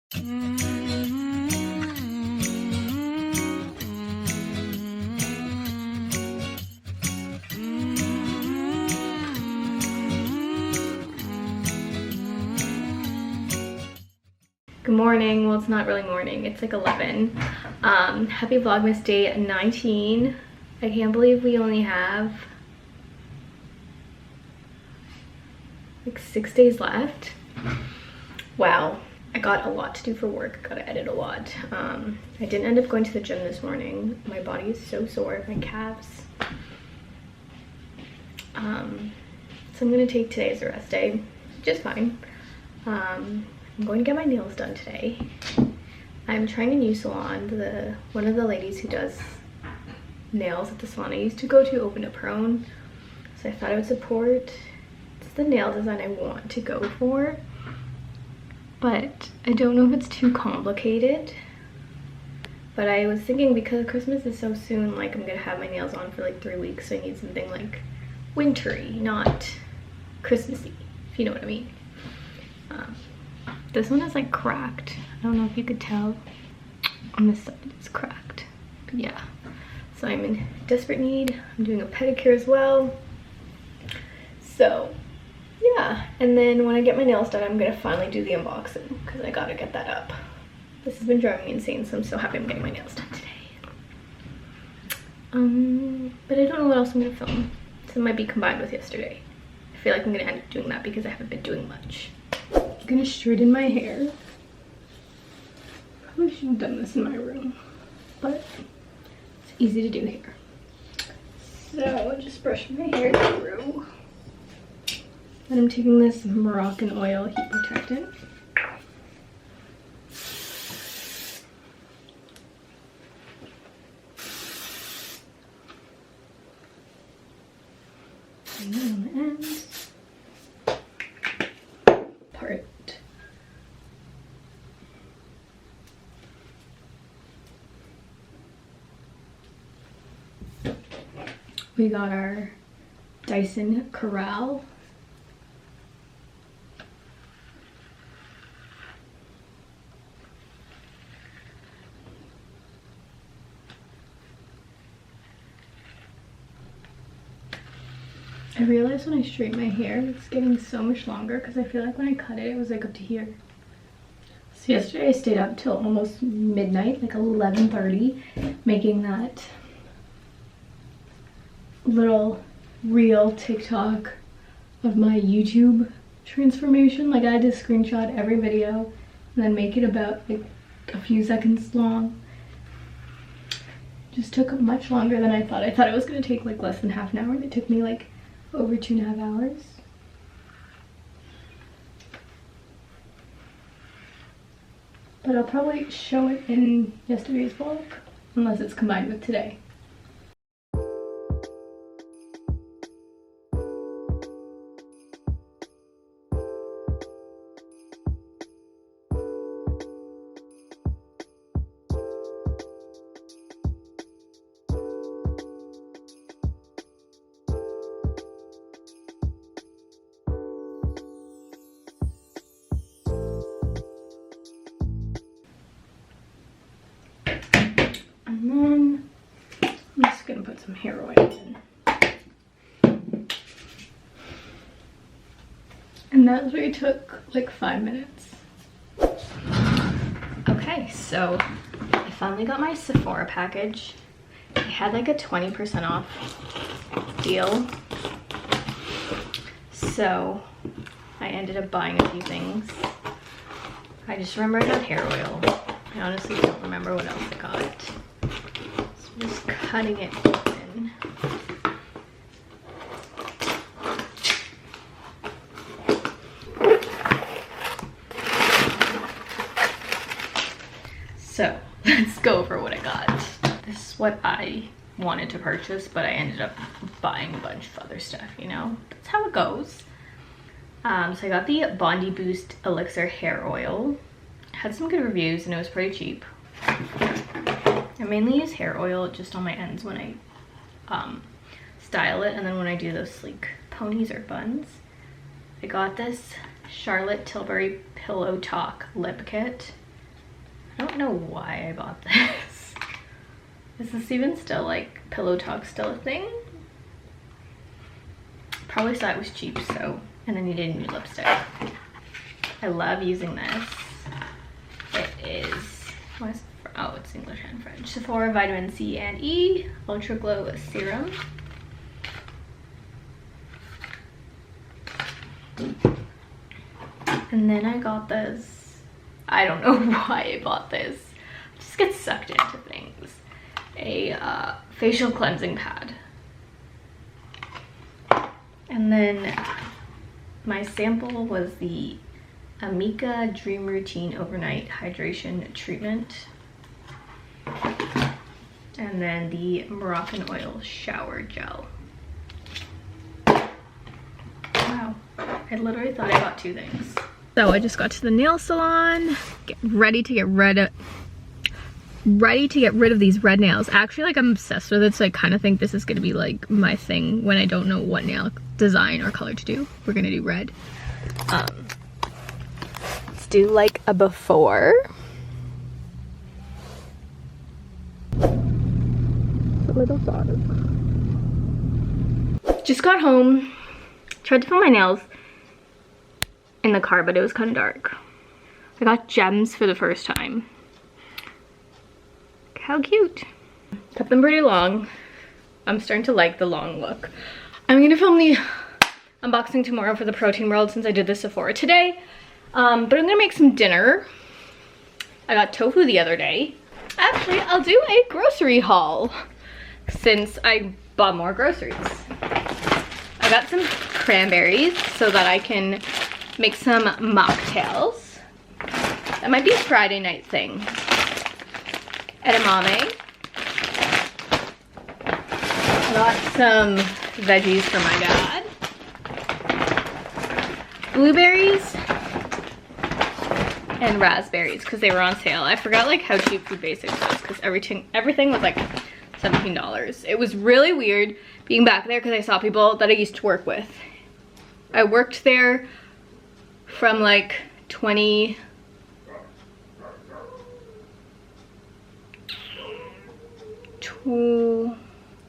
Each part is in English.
Good morning. Well, it's not really morning. It's like 11. Happy Vlogmas day 19. I can't believe we only have like 6 days left. Wow. I got a lot to do for work. Gotta edit a lot. I didn't end up going to the gym this morning. My body is so sore, my calves. So I'm gonna take today as a rest day, which is fine. I'm going to get my nails done today. I'm trying a new salon. One of the ladies who does nails at the salon I used to go to opened up her own, so I thought I would support. It's the nail design I want to go for, but I don't know if it's too complicated. But I was thinking, because Christmas is so soon, like I'm gonna have my nails on for like 3 weeks, so I need something like wintry, not Christmassy, if you know what I mean. This one is like cracked. I don't know if you could tell on this side it's cracked, but yeah. So I'm in desperate need. I'm doing a pedicure as well. So yeah, and then when I get my nails done, I'm gonna finally do the unboxing because I gotta get that up. This has been driving me insane, so I'm so happy I'm getting my nails done today. But I don't know what else I'm gonna film. So it might be combined with yesterday. I feel like I'm gonna end up doing that because I haven't been doing much. I'm gonna straighten my hair. Probably should have done this in my room, but it's easy to do here. So just brush my hair through. And I'm taking this Moroccan oil heat protectant. And then on the ends. Part. We got our Dyson Corral. I realized when I straighten my hair, it's getting so much longer because I feel like when I cut it, it was like up to here. So yesterday I stayed up till almost midnight, like 11:30, making that little reel TikTok of my YouTube transformation. Like I had to screenshot every video and then make it about like a few seconds long. Just took much longer than I thought. I thought it was gonna take like less than half an hour, and it took me like over 2.5 hours. But I'll probably show it in yesterday's vlog, unless it's combined with today. And then I'm just gonna put some hair oil in. And that literally took like 5 minutes. Okay, so I finally got my Sephora package. It had like a 20% off deal. So I ended up buying a few things. I just remember I got hair oil. I honestly don't remember what else I got. So I'm just cutting it open. So let's go over what I got. This is what I wanted to purchase, but I ended up buying a bunch of other stuff, you know? That's how it goes. So I got the Bondi Boost Elixir Hair Oil. Had some good reviews and it was pretty cheap. I mainly use hair oil just on my ends when I style it, and then when I do those sleek ponies or buns. I got this Charlotte Tilbury Pillow Talk Lip Kit. I don't know why I bought this. Is this even still like pillow talk still a thing? Probably saw it was cheap, so, and I needed a new lipstick. I love using this. It is, what is it for? Oh, it's English and French. Sephora Vitamin C and E Ultra Glow Serum. And then I got this. I don't know why I bought this. I just get sucked into things. A facial cleansing pad. And then my sample was the Amika Dream Routine Overnight Hydration Treatment. And then the Moroccan Oil Shower Gel. Wow, I literally thought I got 2 things. So I just got to the nail salon, ready to get rid of these red nails. Actually, like, I'm obsessed with it, so I kind of think this is gonna be like my thing when I don't know what nail design or color to do. We're gonna do red. Let's do like a before. A little thought of. Just got home, tried to film my nails in the car, but it was kind of dark. I got gems for the first time. How cute. Kept them pretty long. I'm starting to like the long look. I'm gonna film the unboxing tomorrow for the Protein World since I did the Sephora today. But I'm gonna make some dinner. I got tofu the other day. Actually, I'll do a grocery haul since I bought more groceries. I got some cranberries so that I can make some mocktails. That might be a Friday night thing. Edamame. Got some veggies for my dad. Blueberries and raspberries because they were on sale. I forgot like how cheap Food Basics was because everything was like $17. It was really weird being back there because I saw people that I used to work with. I worked there from like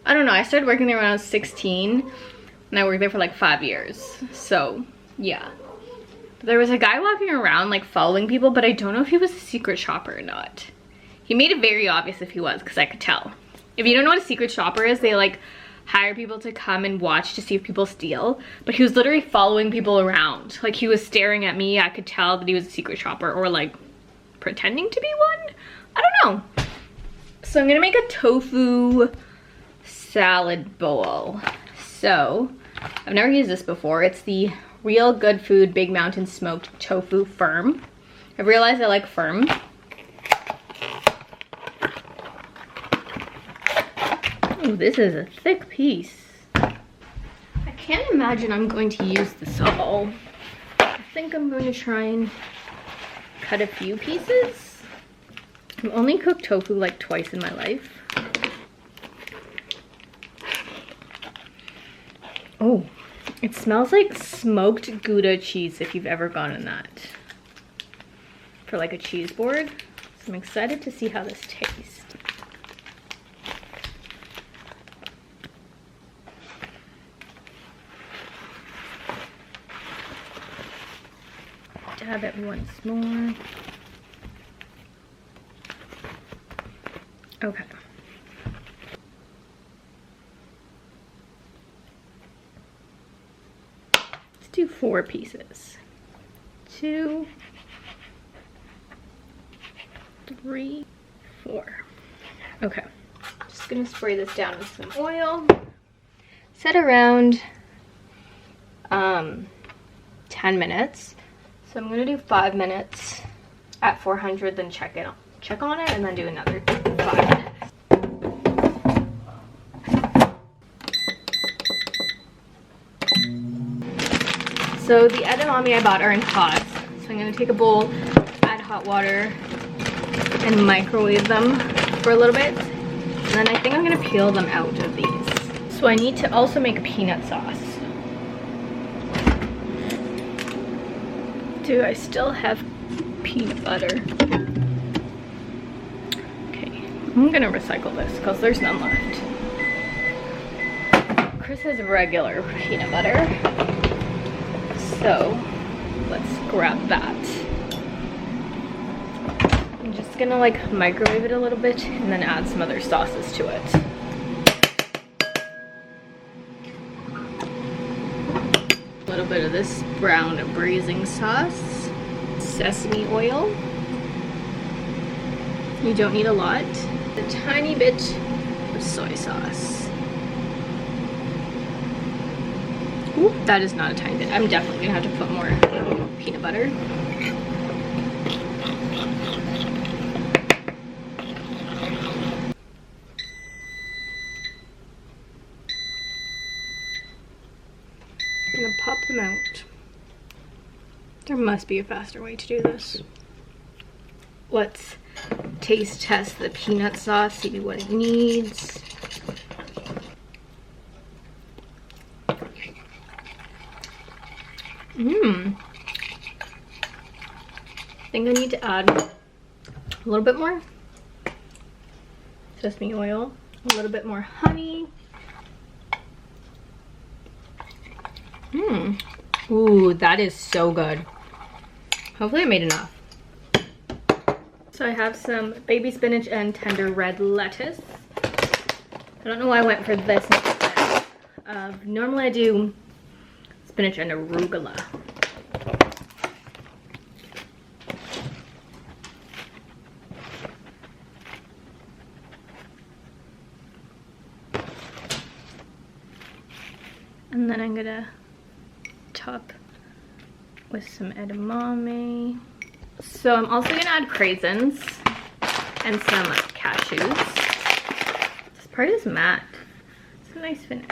I don't know, I started working there when I was 16 and I worked there for like 5 years. So yeah, there was a guy walking around like following people, but I don't know if he was a secret shopper or not. He made it very obvious if he was, because I could tell. If you don't know what a secret shopper is, they like hire people to come and watch to see if people steal, but he was literally following people around. Like, he was staring at me. I could tell that he was a secret shopper, or like pretending to be one. I don't know. So I'm gonna make a tofu salad bowl. So I've never used this before. It's the Real Good Food Big Mountain Smoked Tofu Firm. I realized I like firm. Ooh, this is a thick piece. I can't imagine I'm going to use this all. I think I'm going to try and cut a few pieces. I've only cooked tofu like twice in my life. Oh, it smells like smoked Gouda cheese if you've ever gotten that. For like a cheese board. So I'm excited to see how this tastes. Dab it once more. Okay. Let's do 4 pieces. 2, 3, 4. Okay. Just gonna spray this down with some oil. Set around 10 minutes. So I'm gonna do 5 minutes at 400, then check on it, and then do another 5 minutes. So the edamame I bought are in pots. So I'm gonna take a bowl, add hot water, and microwave them for a little bit. And then I think I'm gonna peel them out of these. So I need to also make peanut sauce. Do I still have peanut butter? I'm gonna recycle this because there's none left. Chris has regular peanut butter, so let's grab that. I'm just gonna like microwave it a little bit and then add some other sauces to it. A little bit of this brown braising sauce, sesame oil. You don't need a lot. A tiny bit of soy sauce. Ooh, that is not a tiny bit. I'm definitely gonna have to put more peanut butter. I'm gonna pop them out. There must be a faster way to do this. Let's taste test the peanut sauce, see what it needs. I think I need to add a little bit more sesame oil, a little bit more honey. Ooh, that is so good. Hopefully I made enough. So I have some baby spinach and tender red lettuce. I don't know why I went for this instead. Normally I do spinach and arugula. And then I'm gonna top with some edamame. So I'm also gonna add raisins and some cashews. This part is matte. It's a nice finish.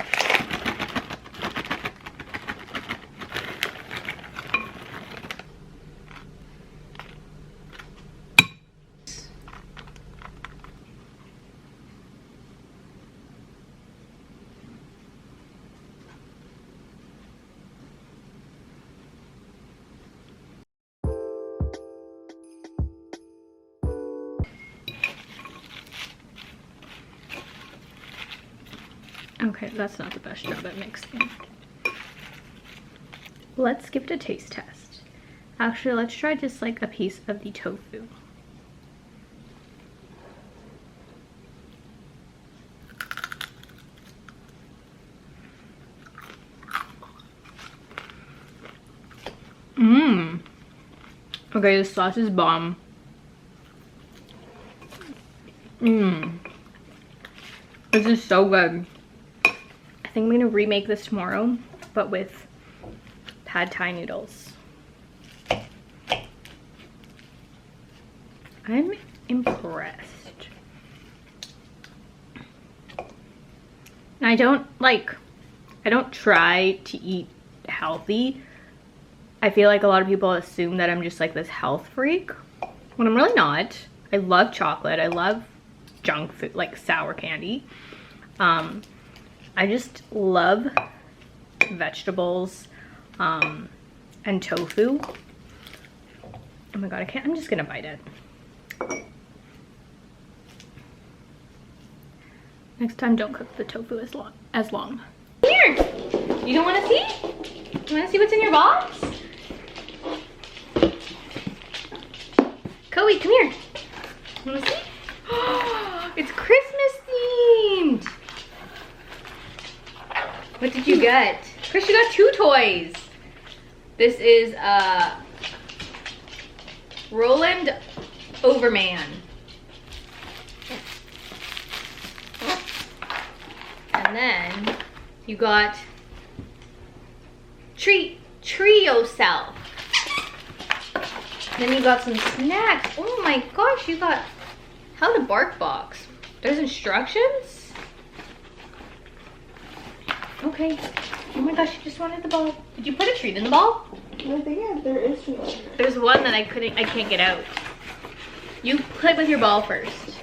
Okay, that's not the best job at mixing. Let's give it a taste test. Actually, let's try just like a piece of the tofu. Okay, the sauce is bomb. This is so good. I think I'm gonna remake this tomorrow, but with pad thai noodles. I'm impressed. And I don't try to eat healthy. I feel like a lot of people assume that I'm just like this health freak, when I'm really not. I love chocolate, I love junk food, like sour candy. I just love vegetables and tofu. Oh my god, I'm just gonna bite it. Next time, don't cook the tofu as long. Here! You don't wanna see? You wanna see what's in your box? Kobe, come here. You wanna see? It's Christmas themed! What did you get? Chris, you got 2 toys. This is Roland Overman. And then you got Treat Yourself. Then you got some snacks. Oh my gosh, you got How to Bark box. There's instructions? Okay. Oh my gosh, you just wanted the ball. Did you put a treat in the ball? I think there is one. There's one that I can't get out. You play with your ball first.